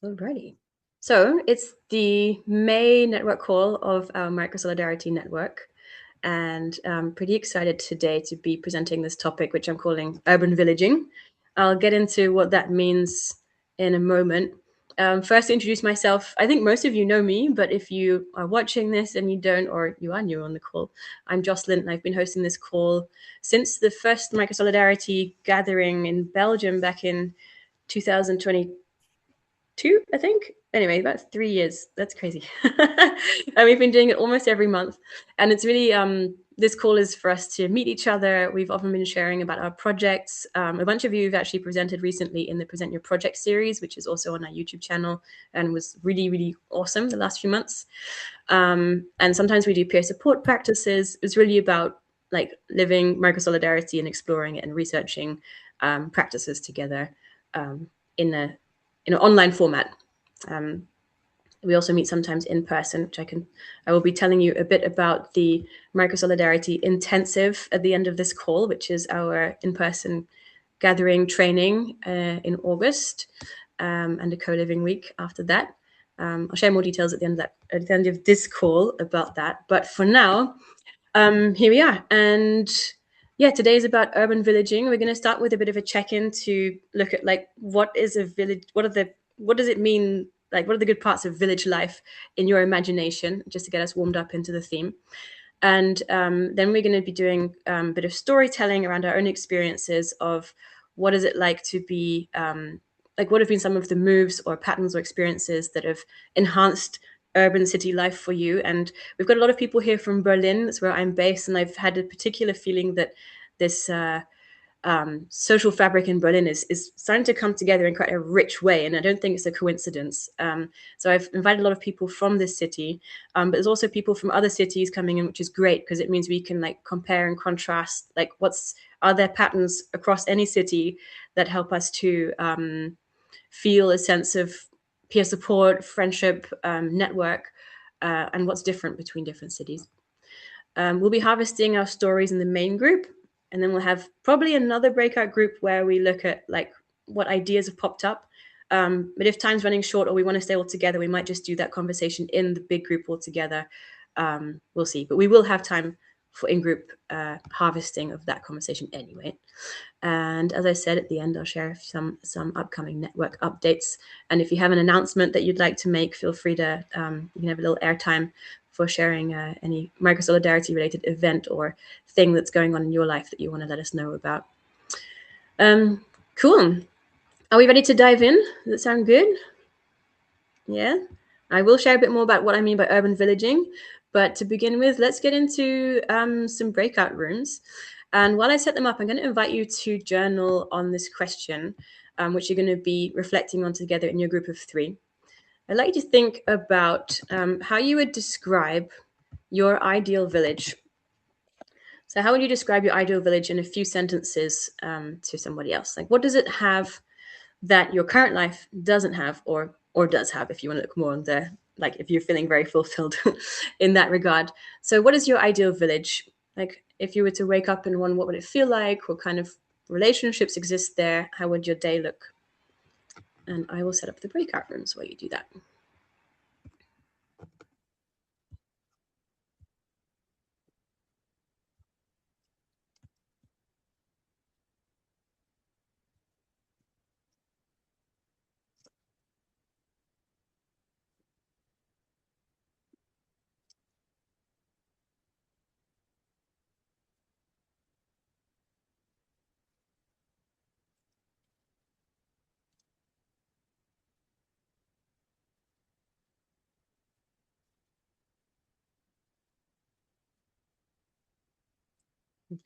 Alrighty. So it's the May network call of our Microsolidarity network. And I'm pretty excited today to be presenting this topic, which I'm calling urban villaging. I'll get into what that means in a moment. First, to introduce myself, I think most of you know me, but if you are watching this and you don't, or you are new on the call, I'm Jocelyn, and I've been hosting this call since the first Microsolidarity gathering in Belgium back in 2022, I think. Anyway, about 3 years. That's crazy. And we've been doing it almost every month. And it's really, this call is for us to meet each other. We've often been sharing about our projects. A bunch of you have actually presented recently in the Present Your Project series, which is also on our YouTube channel and was really, really awesome the last few months. And sometimes we do peer support practices. It's really about like living microsolidarity and exploring it and researching practices together in an online format. Um, we also meet sometimes in person, which I will be telling you a bit about the Microsolidarity Intensive at the end of this call, which is our in-person gathering training in August, and a co-living week after that. I'll share more details at the end of this call about that. But for now, here we are. And yeah, today is about urban villaging. We're going to start with a bit of a check-in to look at like what is a village, what does it mean, like what are the good parts of village life in your imagination, just to get us warmed up into the theme. And then we're going to be doing a bit of storytelling around our own experiences of what is it like to be like what have been some of the moves or patterns or experiences that have enhanced urban city life for you. And we've got a lot of people here from Berlin. That's where I'm based, and I've had a particular feeling that this social fabric in Berlin is starting to come together in quite a rich way, and I don't think it's a coincidence. So I've invited a lot of people from this city, but there's also people from other cities coming in, which is great because it means we can like compare and contrast, like are there patterns across any city that help us to feel a sense of peer support, friendship, network, and what's different between different cities. We'll be harvesting our stories in the main group, and then we'll have probably another breakout group where we look at like what ideas have popped up. But if time's running short or we want to stay all together, we might just do that conversation in the big group all together. We'll see. But we will have time for in-group harvesting of that conversation anyway. And as I said at the end, I'll share some upcoming network updates. And if you have an announcement that you'd like to make, feel free to, you can have a little airtime for sharing any Microsolidarity related event or thing that's going on in your life that you want to let us know about. Cool. Are we ready to dive in? Does that sound good? Yeah. I will share a bit more about what I mean by urban villaging. But to begin with, let's get into some breakout rooms. And while I set them up, I'm going to invite you to journal on this question, which you're going to be reflecting on together in your group of 3. I'd like you to think about how you would describe your ideal village. So how would you describe your ideal village in a few sentences to somebody else? Like, what does it have that your current life doesn't have, or does have, if you want to look more on the, like, if you're feeling very fulfilled in that regard. So what is your ideal village? Like, if you were to wake up in one, what would it feel like? What kind of relationships exist there? How would your day look? And I will set up the breakout rooms while you do that.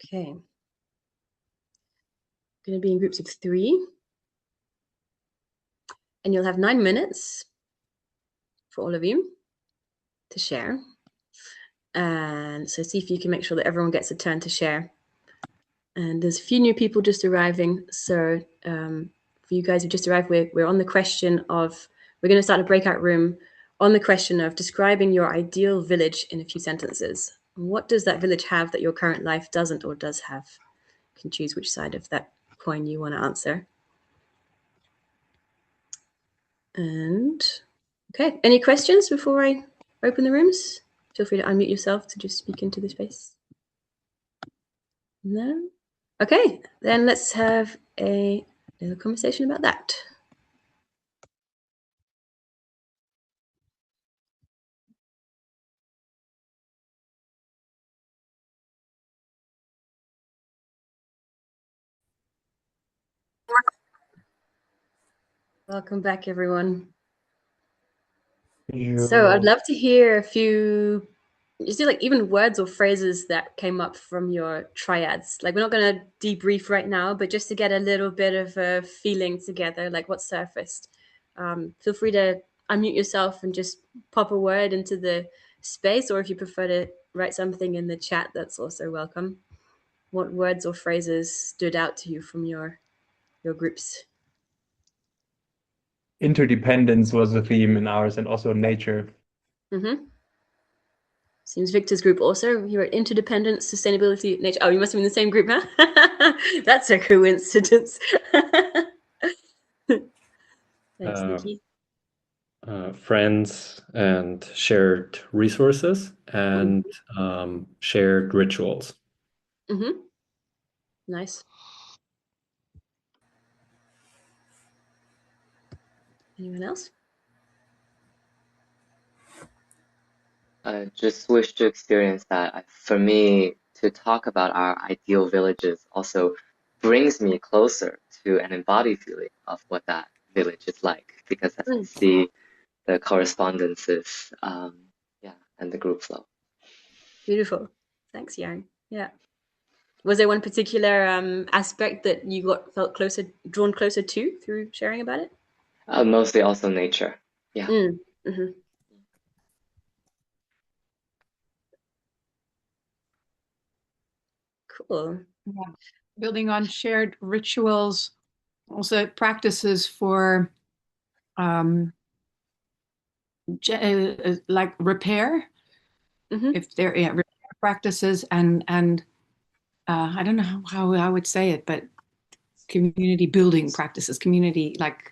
Okay. Going to be in groups of 3. And you'll have 9 minutes for all of you to share. And so see if you can make sure that everyone gets a turn to share. And there's a few new people just arriving. So for you guys who just arrived, we're on the question of, we're going to start a breakout room on the question of describing your ideal village in a few sentences. What does that village have that your current life doesn't or does have? You can choose which side of that coin you want to answer. And okay, any questions before I open the rooms? Feel free to unmute yourself to just speak into the space. No? Okay, then let's have a little conversation about that. Welcome back, everyone. So I'd love to hear a few, just like even words or phrases that came up from your triads. Like we're not going to debrief right now, but just to get a little bit of a feeling together, like what surfaced. Feel free to unmute yourself and just pop a word into the space, or if you prefer to write something in the chat, that's also welcome. What words or phrases stood out to you from your groups? Interdependence was a theme in ours, and also nature. Mm-hmm. Seems Victor's group also. You were interdependence, sustainability, nature. Oh, you must have been in the same group, huh? That's a coincidence. Thanks, Nikki. Friends and shared resources and shared rituals. Mm-hmm. Nice. Anyone else? I just wish to experience that. For me, to talk about our ideal villages also brings me closer to an embodied feeling of what that village is like, because as I see the correspondences, yeah, and the group flow. Beautiful. Thanks, Yang. Yeah. Was there one particular aspect that you felt drawn closer to through sharing about it? Mostly also nature. Yeah. Mm-hmm. Cool. Yeah. Building on shared rituals, also practices for like repair. Mm-hmm. If they're repair practices and I don't know how I would say it, but community building practices, community like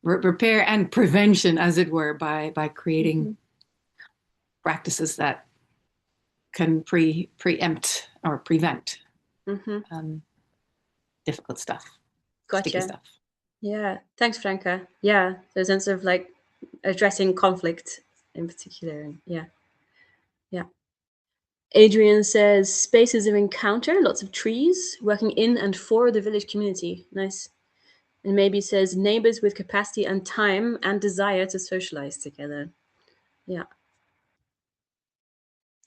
repair and prevention, as it were, by creating practices that can preempt or prevent difficult stuff, sticky stuff. Yeah, thanks, Franca. Yeah, the sense of like addressing conflict in particular. Yeah. Adrian says spaces of encounter, lots of trees, working in and for the village community. Nice. And maybe says neighbors with capacity and time and desire to socialize together. Yeah.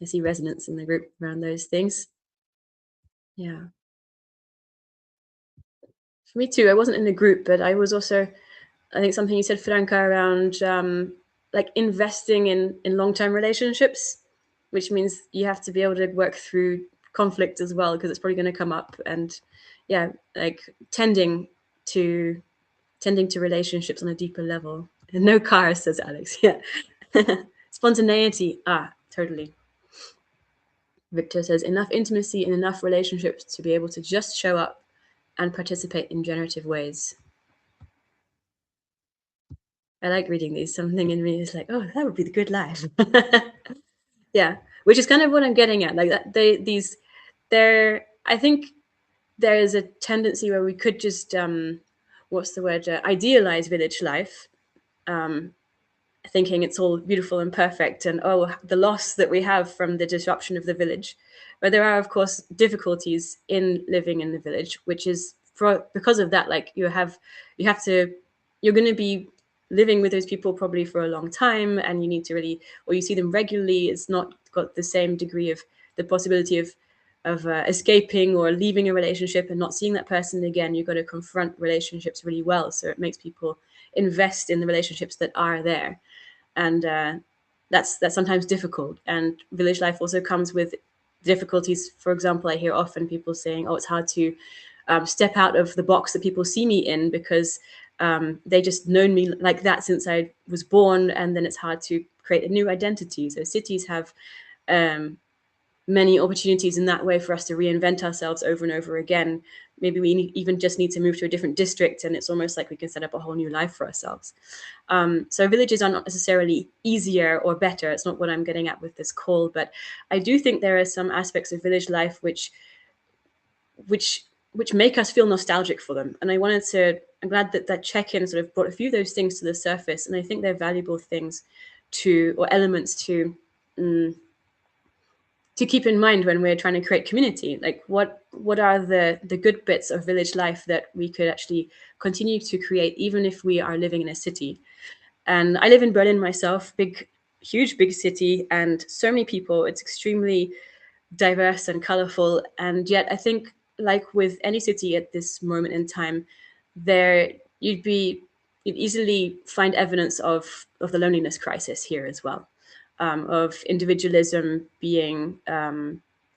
I see resonance in the group around those things. Yeah. For me too, I wasn't in the group, but I was also, I think something you said, Franca, around like investing in long-term relationships, which means you have to be able to work through conflict as well, because it's probably going to come up. And yeah, like tending to relationships on a deeper level. And no cars, says Alex. Yeah. Spontaneity. Totally. Victor says enough intimacy and enough relationships to be able to just show up and participate in generative ways. I like reading these. Something in me is like, oh, that would be the good life. Yeah, which is kind of what I'm getting at. Like that, I think there is a tendency where we could just, what's the word, idealize village life, thinking it's all beautiful and perfect, and the loss that we have from the disruption of the village. But there are, of course, difficulties in living in the village, which is because of that. Like you're going to be living with those people probably for a long time, and you need to really, or you see them regularly. It's not got the same degree of the possibility of escaping or leaving a relationship and not seeing that person again. You've got to confront relationships really well, so it makes people invest in the relationships that are there, and that's sometimes difficult. And village life also comes with difficulties. For example, I hear often people saying, "Oh, it's hard to step out of the box that people see me in, because they just known me like that since I was born, and then it's hard to create a new identity." So cities have many opportunities in that way for us to reinvent ourselves over and over again, maybe we even just need to move to a different district, and it's almost like we can set up a whole new life for ourselves. So villages are not necessarily easier or better. It's not what I'm getting at with this call, but I do think there are some aspects of village life which make us feel nostalgic for them. And I'm glad that that check-in sort of brought a few of those things to the surface. And I think they're valuable things or elements to keep in mind when we're trying to create community. Like what are the good bits of village life that we could actually continue to create, even if we are living in a city. And I live in Berlin myself, huge city, and so many people. It's extremely diverse and colorful. And yet I think, like with any city at this moment in time, you'd easily find evidence of the loneliness crisis here as well, of individualism being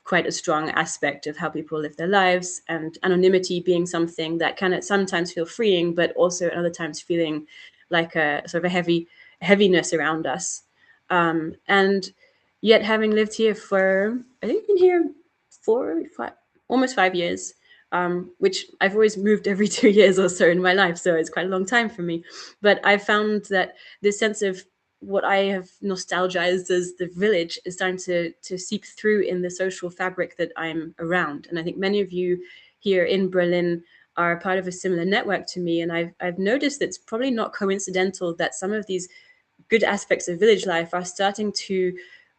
quite a strong aspect of how people live their lives, and anonymity being something that can at sometimes feel freeing, but also at other times feeling like a sort of a heaviness around us. And yet, having lived here for, I think I've been here almost 5 years, which I've always moved every 2 years or so in my life, so it's quite a long time for me. But I found that this sense of what I have nostalgized as the village is starting to seep through in the social fabric that I'm around. And I think many of you here in Berlin are part of a similar network to me. And I've noticed that it's probably not coincidental that some of these good aspects of village life are starting to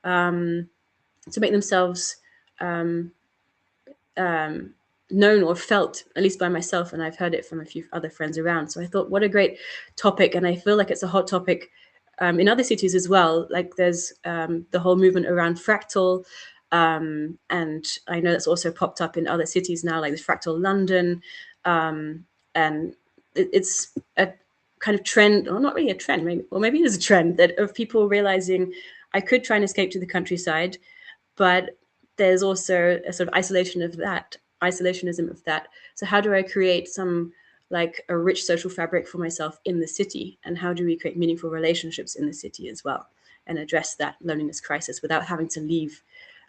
make themselves known or felt, at least by myself, and I've heard it from a few other friends around. So I thought, what a great topic, and I feel like it's a hot topic in other cities as well. Like there's the whole movement around fractal, and I know that's also popped up in other cities now, like the Fractal London, and it's a kind of trend, or not really a trend, maybe it is a trend, that of people realizing I could try and escape to the countryside, but there's also a sort of isolationism of that. So how do I create like a rich social fabric for myself in the city? And how do we create meaningful relationships in the city as well, and address that loneliness crisis without having to leave?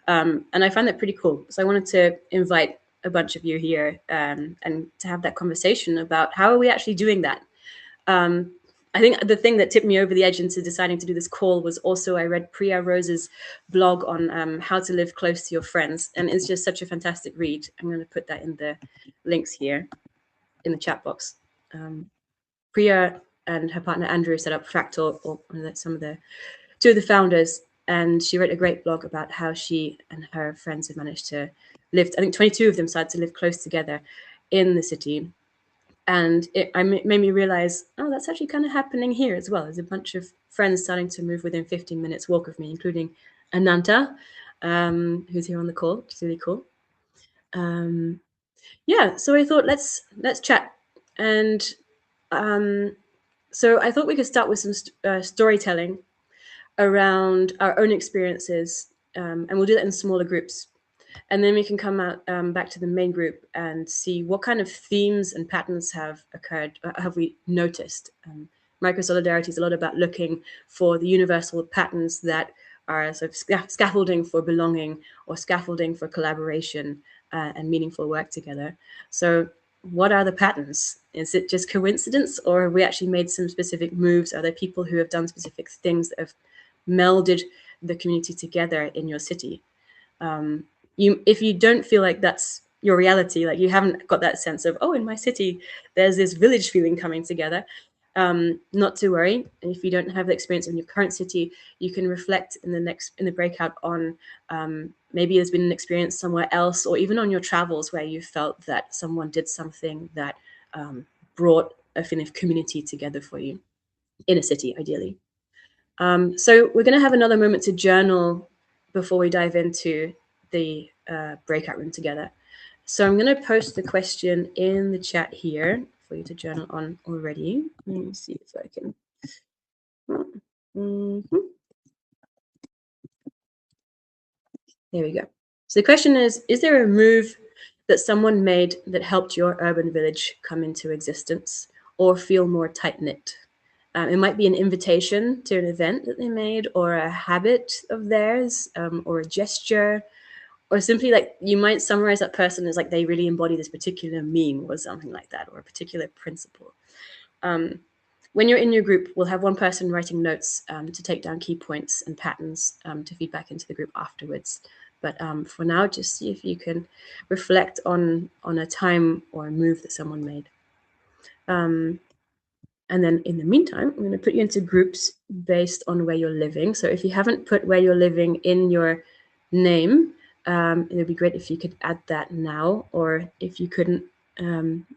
And I find that pretty cool. So I wanted to invite a bunch of you here and to have that conversation about how are we actually doing that? I think the thing that tipped me over the edge into deciding to do this call was also I read Priya Rose's blog on how to live close to your friends. And it's just such a fantastic read. I'm going to put that in the links here in the chat box. Priya and her partner Andrew set up Fractal, or two of the founders. And she wrote a great blog about how she and her friends have managed to live, I think 22 of them started to live close together in the city. And it made me realize, oh, that's actually kind of happening here as well. There's a bunch of friends starting to move within 15 minutes walk of me, including Ananta, who's here on the call, which is really cool. Yeah, so I thought let's chat. And so I thought we could start with some storytelling around our own experiences, and we'll do that in smaller groups. And then we can come out back to the main group and see what kind of themes and patterns have occurred, have we noticed. Microsolidarity is a lot about looking for the universal patterns that are sort of scaffolding for belonging or scaffolding for collaboration and meaningful work together. So what are the patterns? Is it just coincidence, or have we actually made some specific moves? Are there people who have done specific things that have melded the community together in your city? If you don't feel like that's your reality, like you haven't got that sense of, oh, in my city, there's this village feeling coming together, not to worry. And if you don't have the experience in your current city, you can reflect in the breakout on maybe there's been an experience somewhere else, or even on your travels where you felt that someone did something that brought a feeling of community together for you in a city, ideally. So we're going to have another moment to journal before we dive into the breakout room together. So I'm going to post the question in the chat here for you to journal on already. Let me see if I can. There we go. So the question is there a move that someone made that helped your urban village come into existence or feel more tight-knit? It might be an invitation to an event that they made, or a habit of theirs, or a gesture, or simply like you might summarize that person as like they really embody this particular meme or something like that, or a particular principle. When you're in your group, we'll have one person writing notes to take down key points and patterns to feed back into the group afterwards. But for now, just see if you can reflect on a time or a move that someone made. And then in the meantime, I'm going to put you into groups based on where you're living. So if you haven't put where you're living in your name, it would be great if you could add that now, or if you couldn't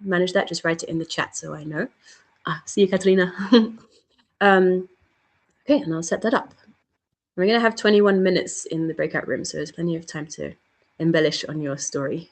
manage that, just write it in the chat so I know. See you, Catalina. Okay, and I'll set that up. We're going to have 21 minutes in the breakout room, so there's plenty of time to embellish on your story.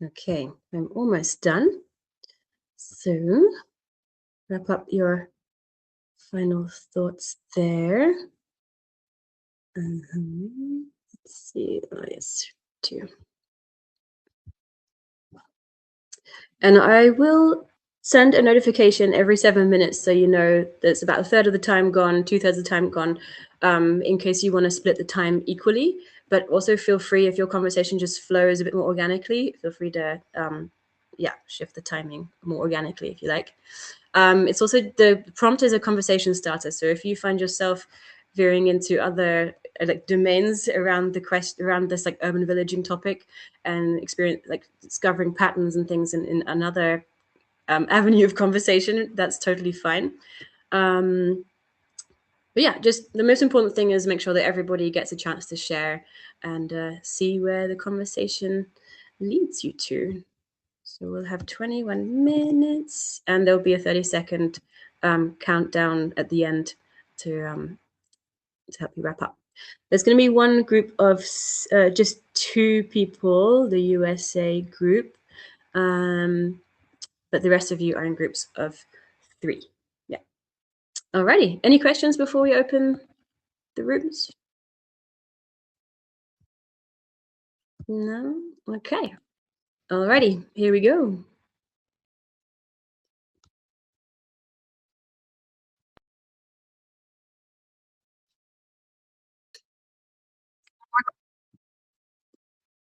Okay, I'm almost done. So wrap up your final thoughts there. Let's see. Oh, yes, 2. And I will send a notification every 7 minutes so you know there's about a third of the time gone, 2/3 of the time gone, in case you want to split the time equally. But also feel free, if your conversation just flows a bit more organically, feel free to shift the timing more organically if you like. It's also, the prompt is a conversation starter. So if you find yourself veering into other like domains around around this like urban villaging topic and discovering patterns and things in another avenue of conversation, that's totally fine. But yeah, just the most important thing is make sure that everybody gets a chance to share and see where the conversation leads you to. So we'll have 21 minutes and there'll be a 30-second countdown at the end to help you wrap up. There's going to be one group of just 2 people, the USA group, but the rest of you are in groups of 3. Yeah. Alrighty. Any questions before we open the rooms? No? Okay. Alrighty. Here we go.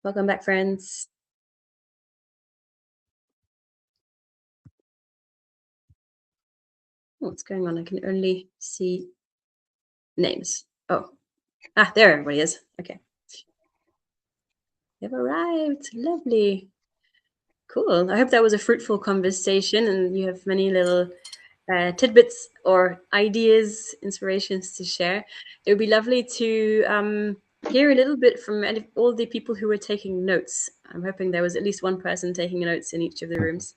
Welcome back, friends. What's going on? I can only see names. Oh, there everybody is. Okay. They've arrived. Lovely. Cool. I hope that was a fruitful conversation and you have many little tidbits or ideas, inspirations to share. It would be lovely to hear a little bit from all the people who were taking notes. I'm hoping there was at least one person taking notes in each of the rooms,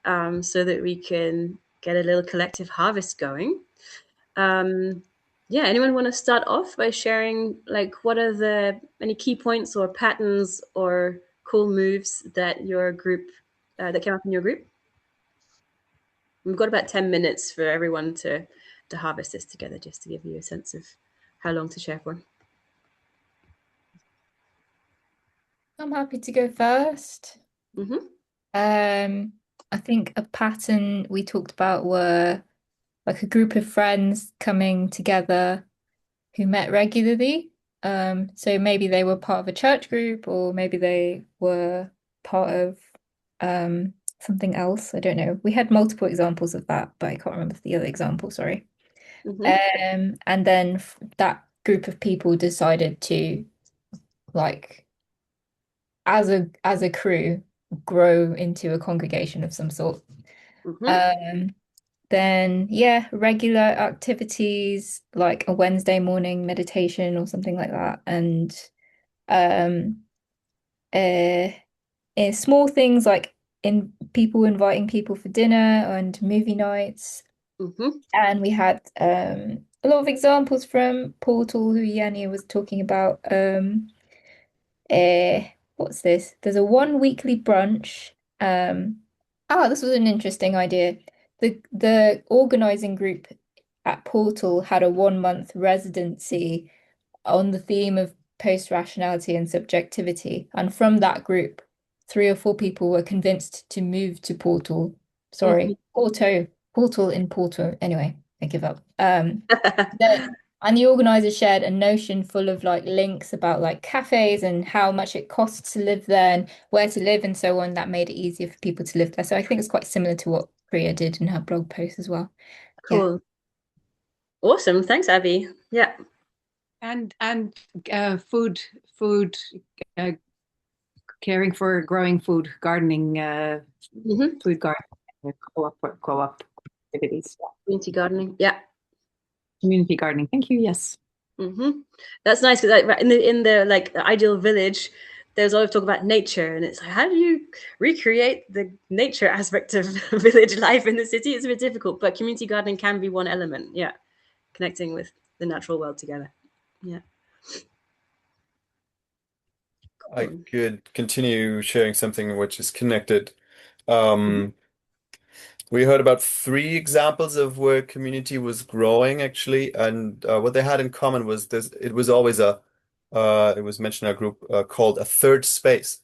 so that we can get a little collective harvest going. Yeah, anyone want to start off by sharing like what are any key points or patterns or cool moves that your group that came up in your group? We've got about 10 minutes for everyone to harvest this together, just to give you a sense of how long to share for. I'm happy to go first. I think a pattern we talked about were like a group of friends coming together who met regularly. So maybe they were part of a church group, or maybe they were part of something else. I don't know. We had multiple examples of that, but I can't remember the other example, sorry. And then that group of people decided to, like, as a crew, grow into a congregation of some sort. Then yeah, regular activities like a Wednesday morning meditation or something like that, and small things like inviting people for dinner and movie nights. And we had a lot of examples from Portal, who Yanni was talking about. What's this? There's a 1 weekly brunch. This was an interesting idea. The organizing group at Portal had a 1 month residency on the theme of post-rationality and subjectivity. And from that group, 3 or 4 people were convinced to move to Portal. Sorry, Portal in Porto. Anyway, I give up. And the organizers shared a notion full of like links about like cafes and how much it costs to live there and where to live and so on. That made it easier for people to live there. So I think it's quite similar to what Priya did in her blog post as well. Cool. Yeah. Awesome. Thanks, Abby. Yeah. And food, caring for growing food, gardening, food gardening, co-op activities. Community gardening. Yeah. Community gardening. Thank you. Yes. That's nice, because in the like the ideal village, there's a lot of talk about nature, and it's like, how do you recreate the nature aspect of village life in the city? It's a bit difficult, but community gardening can be one element. Yeah, connecting with the natural world together. Yeah. I could continue sharing something which is connected. We heard about 3 examples of where community was growing, actually, and what they had in common was this. It was always it was mentioned in our group called a third space.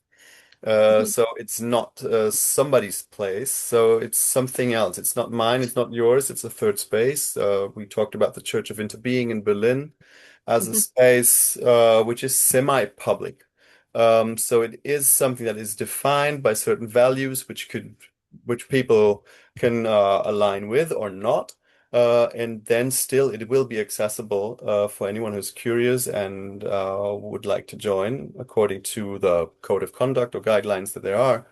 So it's not somebody's place, so it's something else. It's not mine, it's not yours, it's a third space. We talked about the Church of Interbeing in Berlin as a space which is semi-public. So it is something that is defined by certain values which people can align with or not. And then still it will be accessible for anyone who's curious and would like to join according to the code of conduct or guidelines that there are.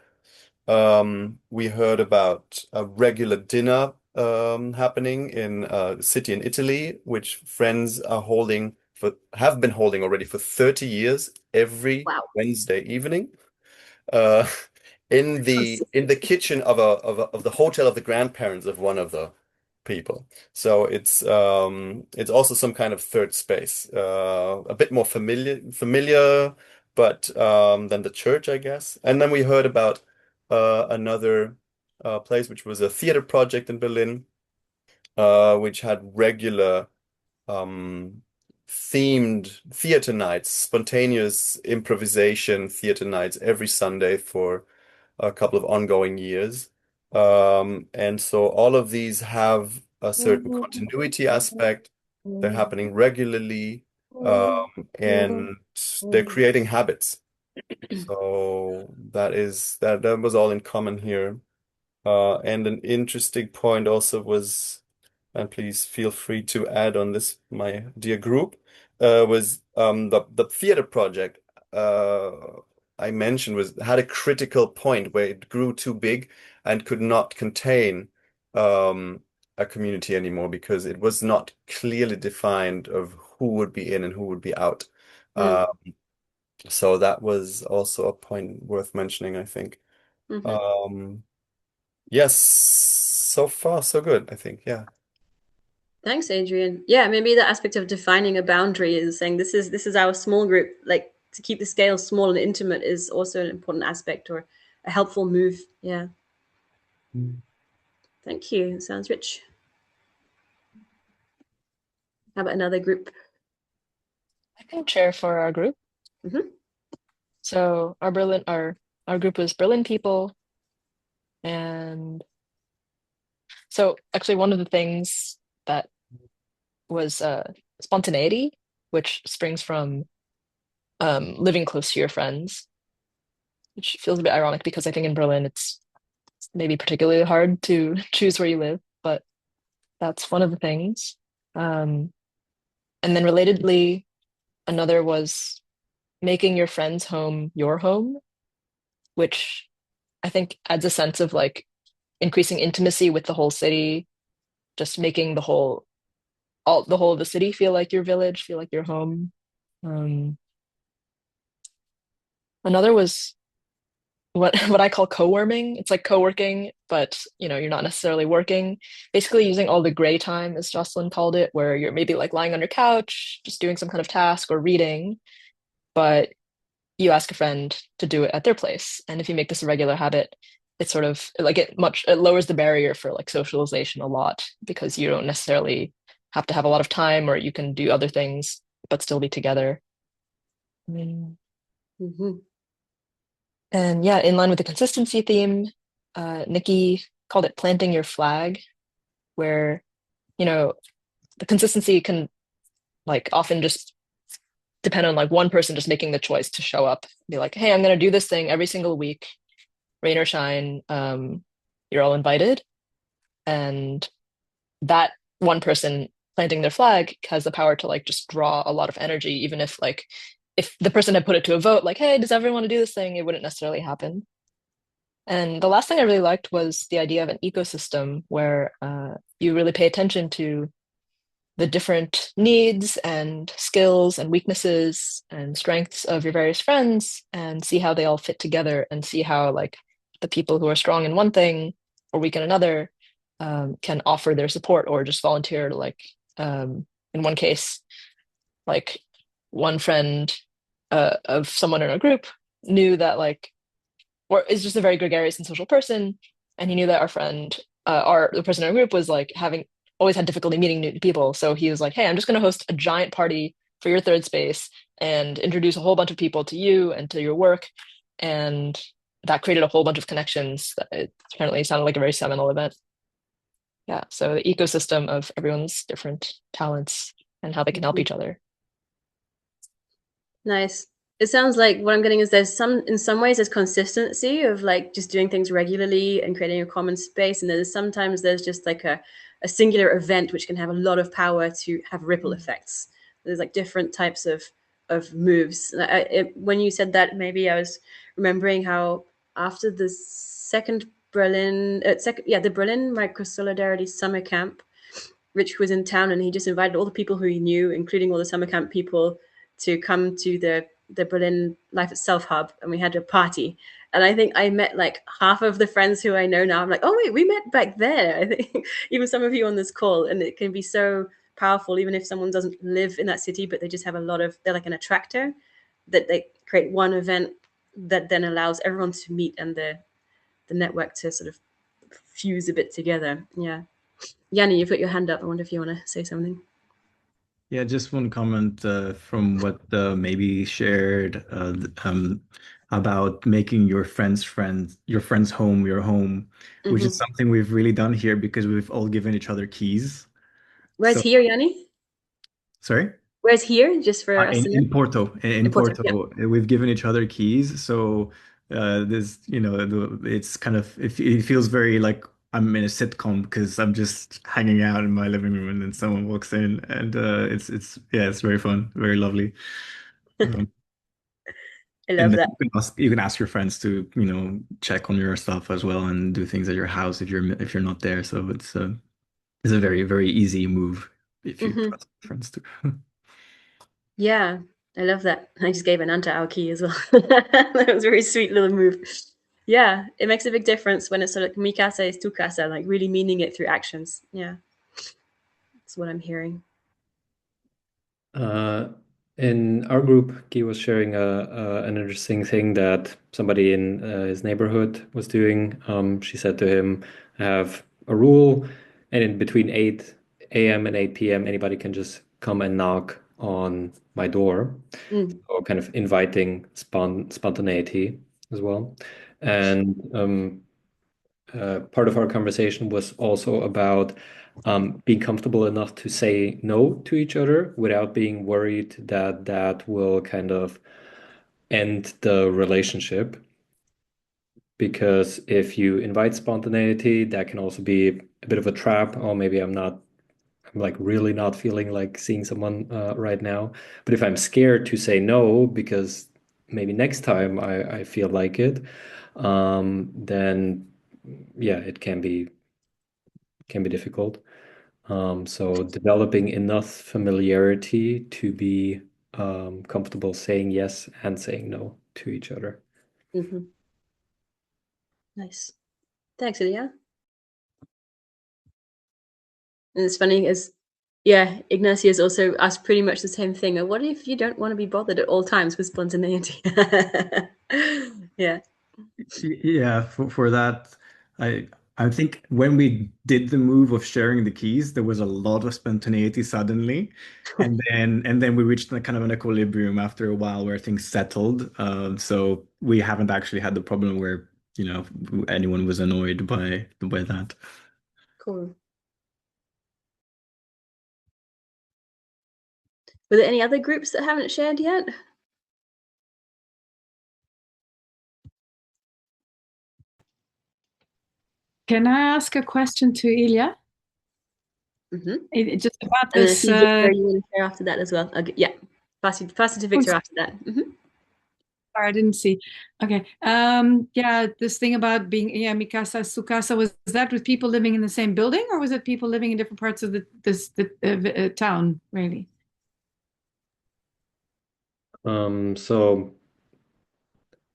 We heard about a regular dinner happening in a city in Italy, which friends have been holding already for 30 years every Wednesday evening. In the kitchen of the hotel of the grandparents of one of the people. So it's also some kind of third space, a bit more familiar, but than the church, I guess. And then we heard about another place, which was a theater project in Berlin, which had regular themed theater nights, spontaneous improvisation theater nights every Sunday for a couple of ongoing years. And so all of these have a certain continuity aspect. They're happening regularly, and they're creating habits. So that was all in common here. And an interesting point also was, and please feel free to add on this, my dear group, was the theater project I mentioned had a critical point where it grew too big and could not contain a community anymore because it was not clearly defined of who would be in and who would be out. So that was also a point worth mentioning, I think. Yes, so far so good, I think. Yeah. Thanks, Adrian. Yeah, maybe the aspect of defining a boundary is saying this is our small group. Like, to keep the scale small and intimate is also an important aspect or a helpful move. Yeah. Thank you. Sounds rich. How about another group? I can chair for our group. Mhm. So our group was Berlin people, and so actually one of the things that was spontaneity, which springs from living close to your friends, which feels a bit ironic because I think in Berlin it's maybe particularly hard to choose where you live, but that's one of the things. And then relatedly, another was making your friend's home your home, which I think adds a sense of like increasing intimacy with the whole city, just making the whole of the city feel like your village, feel like your home. Um, Another was what I call co-worming. It's like co-working, but you're not necessarily working. Basically using all the gray time, as Jocelyn called it, where you're maybe like lying on your couch, just doing some kind of task or reading, but you ask a friend to do it at their place. And if you make this a regular habit, it's sort of like it lowers the barrier for like socialization a lot because you don't necessarily have to have a lot of time, or you can do other things but still be together. Mm. Mhm. And yeah, in line with the consistency theme, Nikki called it planting your flag, where, the consistency can like often just depend on like one person just making the choice to show up, be like, hey, I'm going to do this thing every single week, rain or shine, you're all invited. And that one person planting their flag has the power to like just draw a lot of energy, even if the person had put it to a vote, like, hey, does everyone want to do this thing? It wouldn't necessarily happen. And the last thing I really liked was the idea of an ecosystem where you really pay attention to the different needs and skills and weaknesses and strengths of your various friends and see how they all fit together and see how like the people who are strong in one thing or weak in another can offer their support or just volunteer to like in one case, like one friend of someone in a group knew that like or is just a very gregarious and social person, and he knew that our friend the person in our group was like having always had difficulty meeting new people. So he was like, hey, I'm just going to host a giant party for your third space and introduce a whole bunch of people to you and to your work. And that created a whole bunch of connections. It apparently sounded like a very seminal event. Yeah, so the ecosystem of everyone's different talents and how they can help each other. Nice. It sounds like what I'm getting is in some ways there's consistency of like just doing things regularly and creating a common space. And sometimes there's just like a singular event which can have a lot of power to have ripple effects. There's like different types of moves. When you said that, maybe I was remembering how after the second the Berlin Micro Solidarity Summer Camp, Rich was in town and he just invited all the people who he knew, including all the summer camp people, to come to the Berlin Life Itself hub, and we had a party. And I think I met like half of the friends who I know now. I'm like, oh wait, we met back there. I think even some of you on this call, and it can be so powerful, even if someone doesn't live in that city, but they just have they're like an attractor that they create one event that then allows everyone to meet and the network to sort of fuse a bit together. Yeah. Yanni, you put your hand up. I wonder if you want to say something. Yeah, just one comment from what maybe shared about making your friend's home your home, which is something we've really done here because we've all given each other keys. Where's here, Yanni? Sorry? Where's here? Just for us to know? In Porto. In Porto, we've given each other keys. So this, it's kind of it feels very like I'm in a sitcom because I'm just hanging out in my living room and then someone walks in and it's very fun, very lovely. I love that. You can ask your friends to, check on your stuff as well and do things at your house if you're not there. So it's a very, very easy move if you trust friends to. Yeah, I love that. I just gave Ananta our key as well. That was a very sweet little move. Yeah, it makes a big difference when it's sort of like mi casa is tu casa, like really meaning it through actions. Yeah, that's what I'm hearing. In our group, Guy was sharing an interesting thing that somebody in his neighborhood was doing. She said to him, I have a rule, and in between 8 a.m. and 8 p.m., anybody can just come and knock on my door, or kind of inviting spontaneity as well. And part of our conversation was also about being comfortable enough to say no to each other without being worried that that will kind of end the relationship. Because if you invite spontaneity, that can also be a bit of a trap. Oh, maybe I'm like really not feeling like seeing someone right now. But if I'm scared to say no because maybe next time I feel like it, then yeah, it can be difficult. So developing enough familiarity to be comfortable saying yes and saying no to each other. Nice. Thanks, Ilya. And it's funny is, yeah, Ignatius also asked pretty much the same thing. What if you don't want to be bothered at all times with spontaneity? Yeah. Yeah, for that, I think when we did the move of sharing the keys, there was a lot of spontaneity suddenly, and then we reached a kind of an equilibrium after a while where things settled. So we haven't actually had the problem where, you know, anyone was annoyed by that. Cool. Were there any other groups that haven't shared yet? Can I ask a question to Ilya? Just about And this. then Victor, you want to share after that as well? Okay, yeah, pass it to Victor after that. Sorry, I didn't see. Okay. Yeah, this thing about being Mikasa Sukasa, was that with people living in the same building, or was it people living in different parts of the town, really? So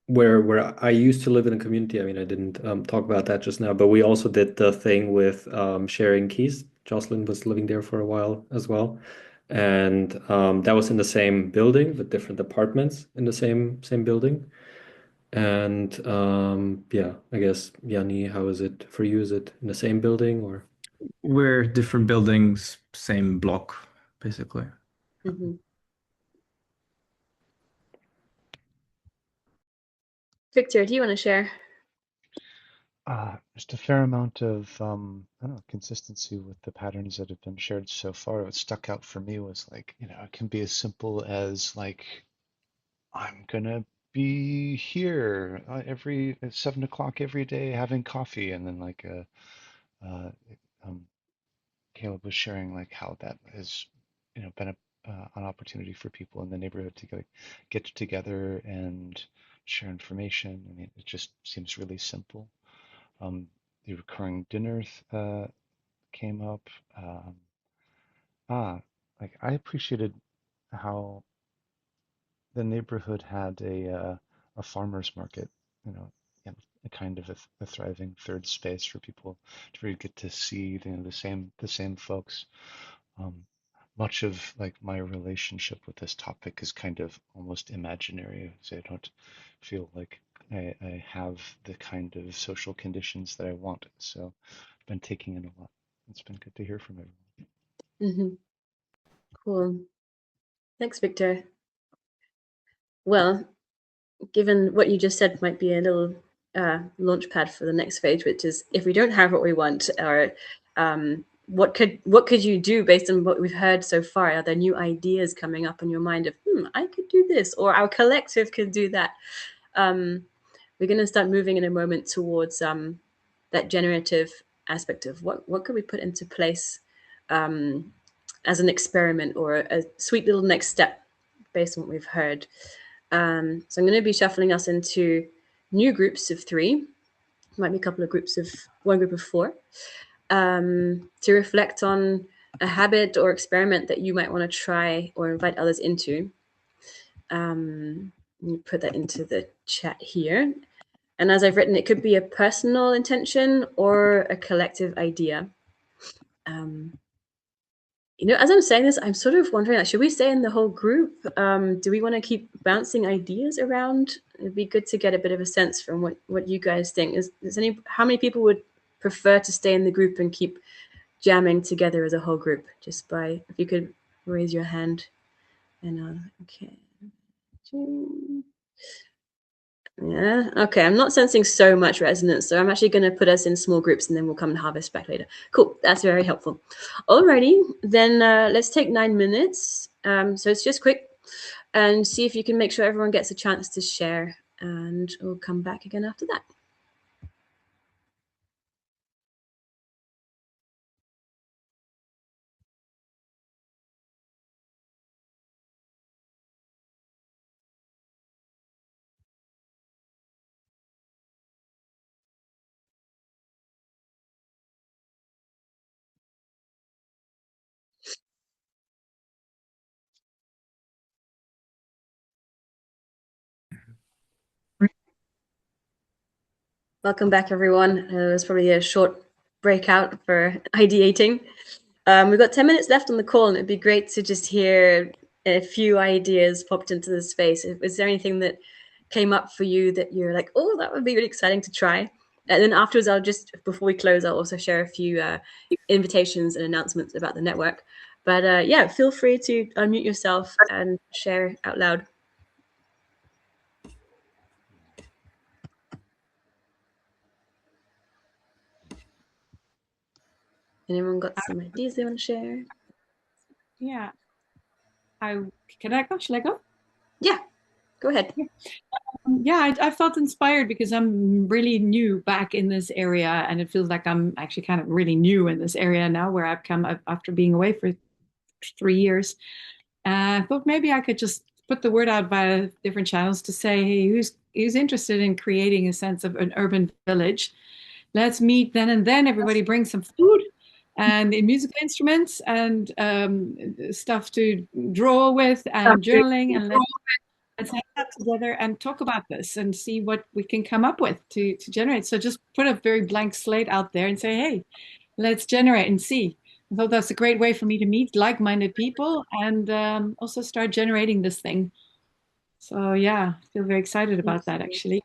where I used to live in a community, I mean, I didn't talk about that just now, but we also did the thing with sharing keys. Jocelyn was living there for a while as well. And that was in the same building, but different apartments in the same building. And yeah, I guess, Yanni, how is it for you? Is it in the same building or? We're different buildings, same block, basically. Victor, do you want to share? Just a fair amount of I don't know, consistency with the patterns that have been shared so far. What stuck out for me was like, you know, it can be as simple as like, I'm gonna be here every at 7 o'clock every day having coffee, and then like Caleb was sharing like how that has, you know, been an opportunity for people in the neighborhood to get together and share information. I mean, it just seems really simple. The recurring dinner came up. Like I appreciated how the neighborhood had a farmer's market, you know, and a kind of a thriving third space for people to really get to see, you know, the same folks. Much of like my relationship with this topic is kind of almost imaginary, so I don't feel like I have the kind of social conditions that I want. So I've been taking in a lot. It's been good to hear from everyone. Cool. Thanks, Victor. Well, given what you just said might be a little launch pad for the next phase, which is if we don't have what we want, or what could you do based on what we've heard so far? Are there new ideas coming up in your mind of, I could do this, or our collective could do that? We're going to start moving in a moment towards that generative aspect of what could we put into place as an experiment or a sweet little next step based on what we've heard. So I'm going to be shuffling us into new groups of 3, might be a couple of groups of 1 group of 4, to reflect on a habit or experiment that you might want to try or invite others into. Put that into the chat here. And as I've written, it could be a personal intention or a collective idea. You know, as I'm saying this, I'm sort of wondering, like, should we stay in the whole group? Do we want to keep bouncing ideas around? It'd be good to get a bit of a sense from what you guys think. How many people would prefer to stay in the group and keep jamming together as a whole group? Just by, if you could raise your hand. And okay. Yeah, okay, I'm not sensing so much resonance, so I'm actually going to put us in small groups and then we'll come and harvest back later. Cool, that's very helpful. Alrighty, then let's take 9 minutes. So it's just quick, and see if you can make sure everyone gets a chance to share, and we'll come back again after that. Welcome back, everyone. It was probably a short breakout for ideating. We've got 10 minutes left on the call, and it'd be great to just hear a few ideas popped into the space. Is there anything that came up for you that you're like, oh, that would be really exciting to try? And then afterwards, before we close, I'll also share a few invitations and announcements about the network. But yeah, feel free to unmute yourself and share out loud. Anyone got some ideas they want to share? Yeah. Should I go? Yeah, go ahead. Yeah, I felt inspired because I'm really new back in this area, and it feels like I'm actually kind of really new in this area now, where I've come after being away for 3 years. I thought maybe I could just put the word out via different channels to say, hey, who's interested in creating a sense of an urban village? Let's meet then and then. Everybody bring some food and musical instruments and stuff to draw with and journaling, and let's hang out together and talk about this and see what we can come up with to generate. So just put a very blank slate out there and say, hey, let's generate and see. I thought that's a great way for me to meet like-minded people and also start generating this thing. So yeah, I feel very excited about that, actually.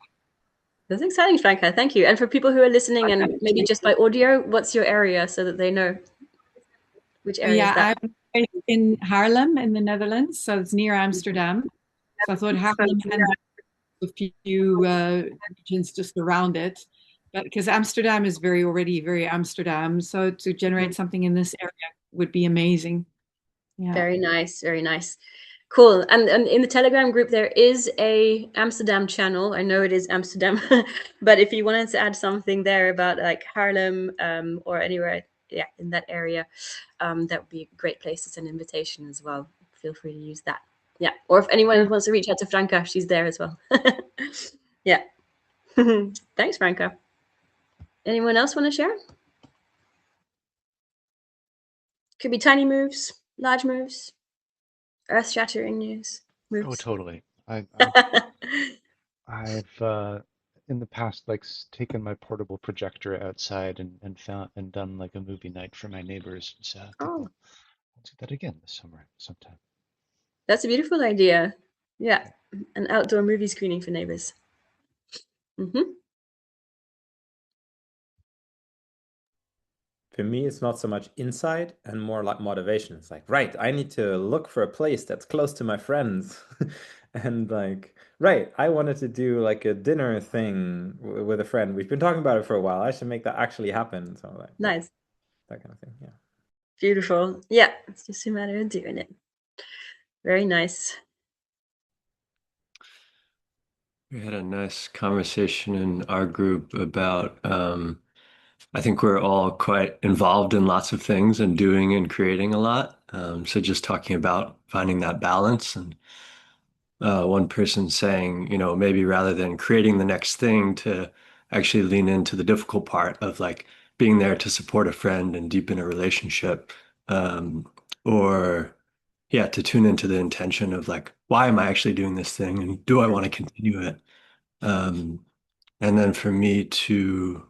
That's exciting, Franca. Thank you. And for people who are listening and maybe just by audio, what's your area so that they know which area is that? I'm in Haarlem in the Netherlands, so it's near Amsterdam. So I thought Haarlem and a few regions just around it, but because Amsterdam is already very Amsterdam, so to generate something in this area would be amazing. Yeah. Very nice, very nice. Cool. And in the Telegram group, there is a Amsterdam channel. I know it is Amsterdam, but if you wanted to add something there about like Haarlem or anywhere, yeah, in that area, that would be a great place to send an invitation as well. Feel free to use that. Yeah. Or if anyone wants to reach out to Franca, she's there as well. Yeah. Thanks, Franca. Anyone else want to share? Could be tiny moves, large moves, earth-shattering moves. Oh, totally. I've in the past taken my portable projector outside and done like a movie night for my neighbors. So I think I'll do that again this summer sometime. That's a beautiful idea. Yeah, an outdoor movie screening for neighbors. For me, it's not so much insight and more like motivation. It's like, right, I need to look for a place that's close to my friends. And like, right, I wanted to do like a dinner thing with a friend. We've been talking about it for a while. I should make that actually happen. So like, nice. That kind of thing. Yeah. Beautiful. Yeah, it's just a matter of doing it. Very nice. We had a nice conversation in our group about I think we're all quite involved in lots of things and doing and creating a lot. So just talking about finding that balance, and one person saying, maybe rather than creating the next thing, to actually lean into the difficult part of like being there to support a friend and deepen a relationship, or yeah, to tune into the intention of like, why am I actually doing this thing, and do I want to continue it? And then for me to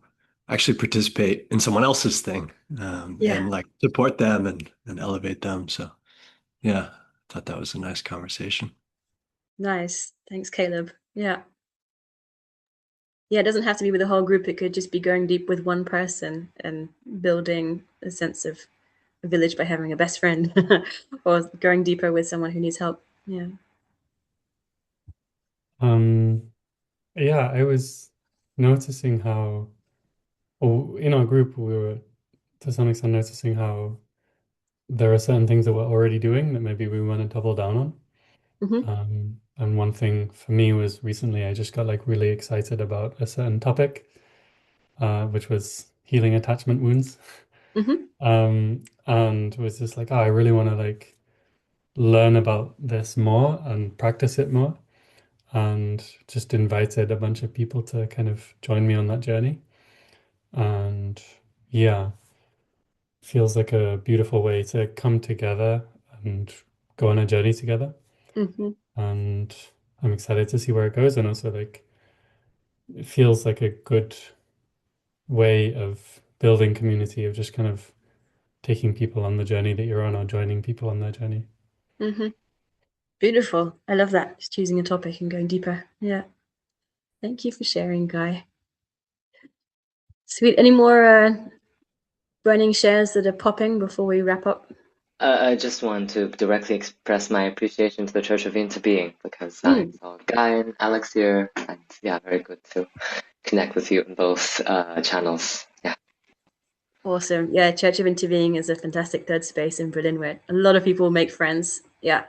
actually participate in someone else's thing, and like support them and elevate them. So yeah, I thought that was a nice conversation. Nice. Thanks, Caleb. Yeah. Yeah, it doesn't have to be with the whole group. It could just be going deep with one person and building a sense of a village by having a best friend or going deeper with someone who needs help. Yeah. Yeah, I was noticing how, in our group, we were to some extent noticing how there are certain things that we're already doing that maybe we want to double down on. And one thing for me was recently I just got like really excited about a certain topic, which was healing attachment wounds. And was just like, oh, I really want to like learn about this more and practice it more. And just invited a bunch of people to kind of join me on that journey. And yeah, feels like a beautiful way to come together and go on a journey together. And I'm excited to see where it goes. And also like, it feels like a good way of building community, of just kind of taking people on the journey that you're on or joining people on their journey. Beautiful. I love that. Just choosing a topic and going deeper. Yeah. Thank you for sharing, Guy. Sweet. Any more burning shares that are popping before we wrap up? I just want to directly express my appreciation to the Church of Interbeing, because I saw Guy and Alex here, and yeah, very good to connect with you on both channels. Yeah. Awesome. Yeah, Church of Interbeing is a fantastic third space in Berlin where a lot of people make friends. Yeah.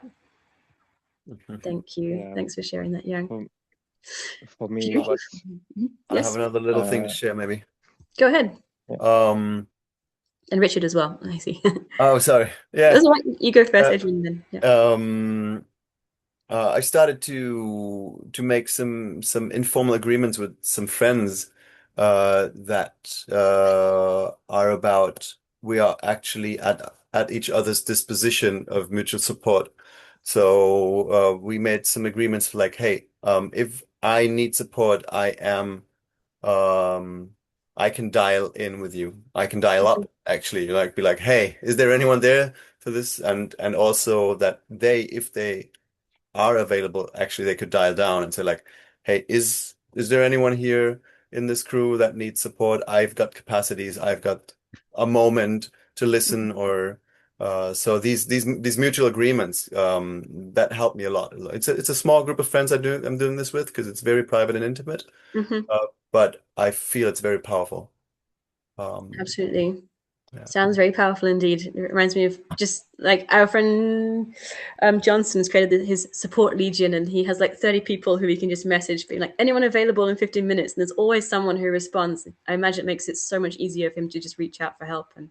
Thank you. Yeah. Thanks for sharing that, Yang. For me, what I Yes. have another little thing to share, maybe. Go ahead. And Richard as well, I see. Oh, sorry. Yeah. That's all right. You go first, Adrian, then. Yeah. I started to make some informal agreements with some friends that are about, we are actually at each other's disposition of mutual support. So we made some agreements like, hey, if I need support, I can dial in with you. I can dial up, actually, like be like, hey, is there anyone there for this? And also that if they are available, actually they could dial down and say like, hey, is there anyone here in this crew that needs support? I've got capacities, I've got a moment to listen, or so these mutual agreements that help me a lot. It's a small group of friends I'm doing this with, because it's very private and intimate. But I feel it's very powerful. Absolutely. Yeah. Sounds very powerful indeed. It reminds me of just like our friend Johnson has created his support legion, and he has like 30 people who he can just message, being like, anyone available in 15 minutes? And there's always someone who responds. I imagine it makes it so much easier for him to just reach out for help. And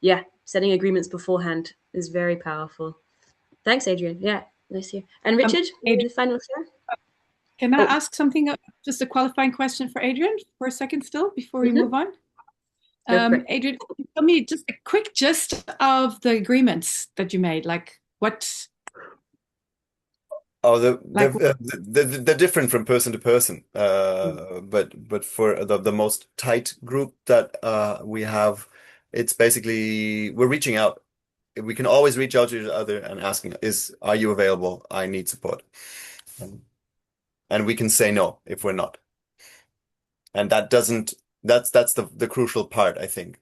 yeah, setting agreements beforehand is very powerful. Thanks, Adrian. Yeah, nice to hear. And Richard, the final share? Can I ask something, just a qualifying question for Adrian for a second still, before we move on? Adrian, tell me just a quick gist of the agreements that you made. Like what? Oh, they're different from person to person. But for the most tight group that we have, it's basically we're reaching out. We can always reach out to each other and asking, are you available? I need support. And we can say no if we're not. And that's the crucial part, I think.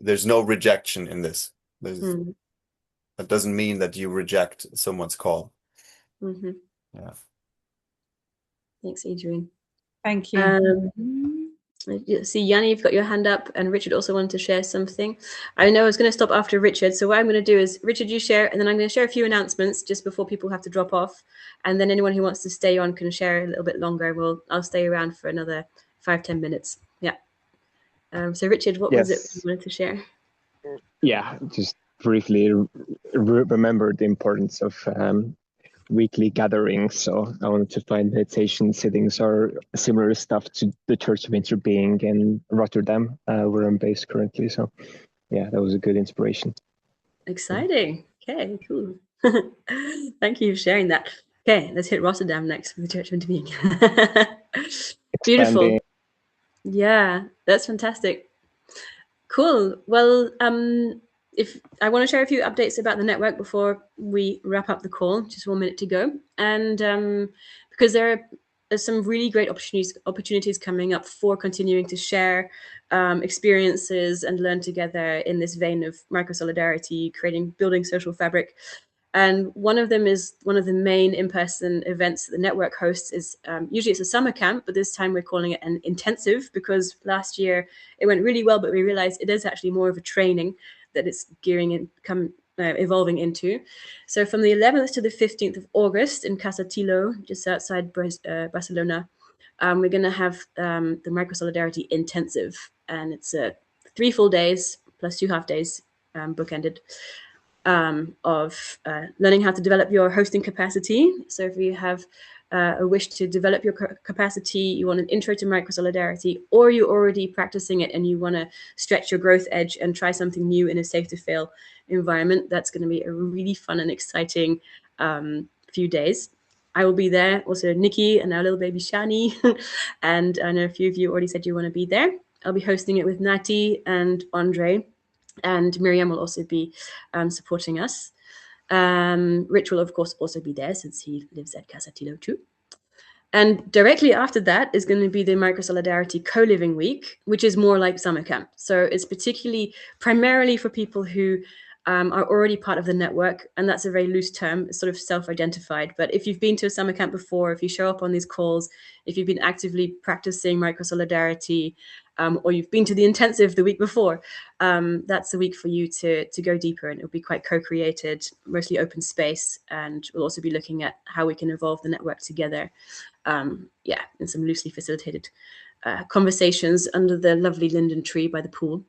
There's no rejection in this. That doesn't mean that you reject someone's call. Yeah. Thanks, Adrian. Thank you. See, Yanni, you've got your hand up, and Richard also wanted to share something. I know I was going to stop after Richard, so what I'm going to do is, Richard, you share, and then I'm going to share a few announcements just before people have to drop off, and then anyone who wants to stay on can share a little bit longer. I'll stay around for another 5-10 minutes. Yeah. So Richard, what was it you wanted to share? Yeah, just briefly remember the importance of weekly gatherings. So I wanted to find meditation sittings or similar stuff to the Church of Interbeing in Rotterdam, where I'm based currently. So yeah, that was a good inspiration. Exciting. Okay, cool. Thank you for sharing that. Okay, let's hit Rotterdam next for the Church of Interbeing. Beautiful. Expanding. Yeah, that's fantastic. Cool. Well, if I want to share a few updates about the network before we wrap up the call, just 1 minute to go. And because there are there's some really great opportunities coming up for continuing to share experiences and learn together in this vein of micro-solidarity, building social fabric. And one of them is one of the main in-person events that the network hosts is usually it's a summer camp, but this time we're calling it an intensive because last year it went really well, but we realized it is actually more of a training that it's evolving into. So from the 11th to the 15th of August in Casa Tilo, just outside Barcelona, we're going to have the Micro-Solidarity Intensive, and it's 3 full days plus 2 half days, bookended, of learning how to develop your hosting capacity. So if you have a wish to develop your capacity, you want an intro to micro-solidarity, or you're already practicing it and you want to stretch your growth edge and try something new in a safe-to-fail environment, that's going to be a really fun and exciting few days. I will be there, also Nikki and our little baby Shani, and I know a few of you already said you want to be there. I'll be hosting it with Nati and Andre, and Miriam will also be supporting us. Rich will, of course, also be there since he lives at Casa Tilo too. And directly after that is going to be the Micro-Solidarity Co-Living Week, which is more like summer camp. So it's primarily for people who are already part of the network, and that's a very loose term. It's sort of self-identified. But if you've been to a summer camp before, if you show up on these calls, if you've been actively practicing micro-solidarity, or you've been to the intensive the week before, that's the week for you to go deeper, and it'll be quite co-created, mostly open space, and we'll also be looking at how we can evolve the network together, in some loosely facilitated conversations under the lovely linden tree by the pool.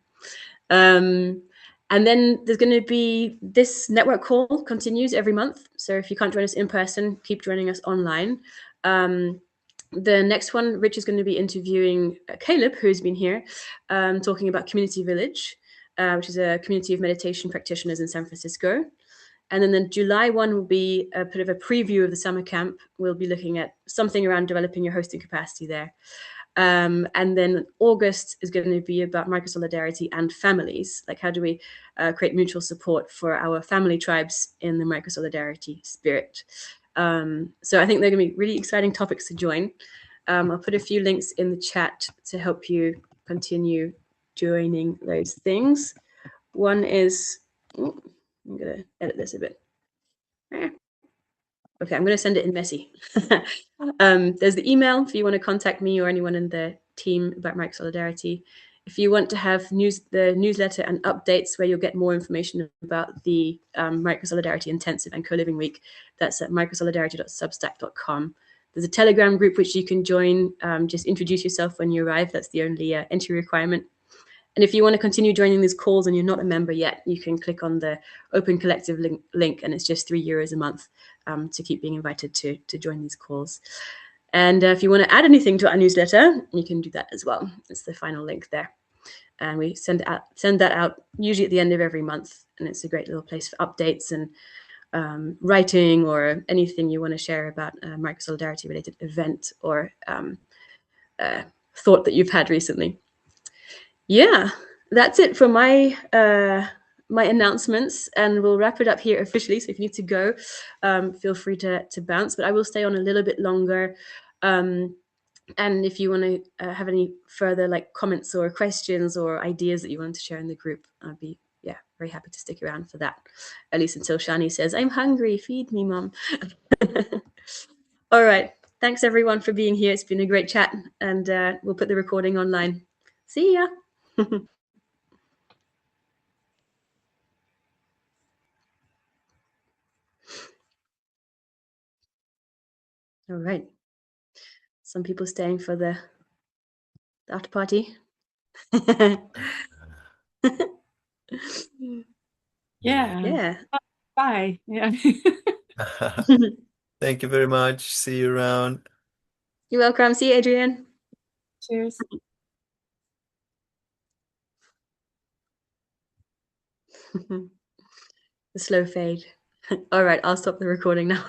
And then there's going to be this network call continues every month. So if you can't join us in person, keep joining us online. The next one, Rich is going to be interviewing Caleb, who's been here, talking about Community Village, which is a community of meditation practitioners in San Francisco. And then the July one will be a bit of a preview of the summer camp. We'll be looking at something around developing your hosting capacity there. And then August is going to be about micro-solidarity and families. Like how do we create mutual support for our family tribes in the micro-solidarity spirit? So I think they're going to be really exciting topics to join. I'll put a few links in the chat to help you continue joining those things. One is, I'm going to edit this a bit. Okay, I'm going to send it in messy. There's the email if you want to contact me or anyone in the team about Micro-Solidarity. If you want to have the newsletter and updates where you'll get more information about the Micro-Solidarity Intensive and Co-Living Week, that's at microsolidarity.substack.com. There's a Telegram group which you can join. Just introduce yourself when you arrive. That's the only entry requirement. And if you want to continue joining these calls and you're not a member yet, you can click on the Open Collective link, and it's just €3 a month to keep being invited to join these calls. And if you want to add anything to our newsletter, you can do that as well. It's the final link there. And we send that out usually at the end of every month. And it's a great little place for updates and writing or anything you want to share about a micro-solidarity related event or thought that you've had recently. Yeah, that's it for my my announcements, and we'll wrap it up here officially. So if you need to go, feel free to bounce, but I will stay on a little bit longer. And if you want to have any further comments or questions or ideas that you want to share in the group, I'd be very happy to stick around for that, at least until Shani says, "I'm hungry, feed me, Mom." All right, thanks everyone for being here. It's been a great chat, and we'll put the recording online. See ya. All right. Some people staying for the after party. Yeah. Bye. Yeah. Thank you very much. See you around. You're welcome. See you, Adrian. Cheers. The slow fade. All right, I'll stop the recording now.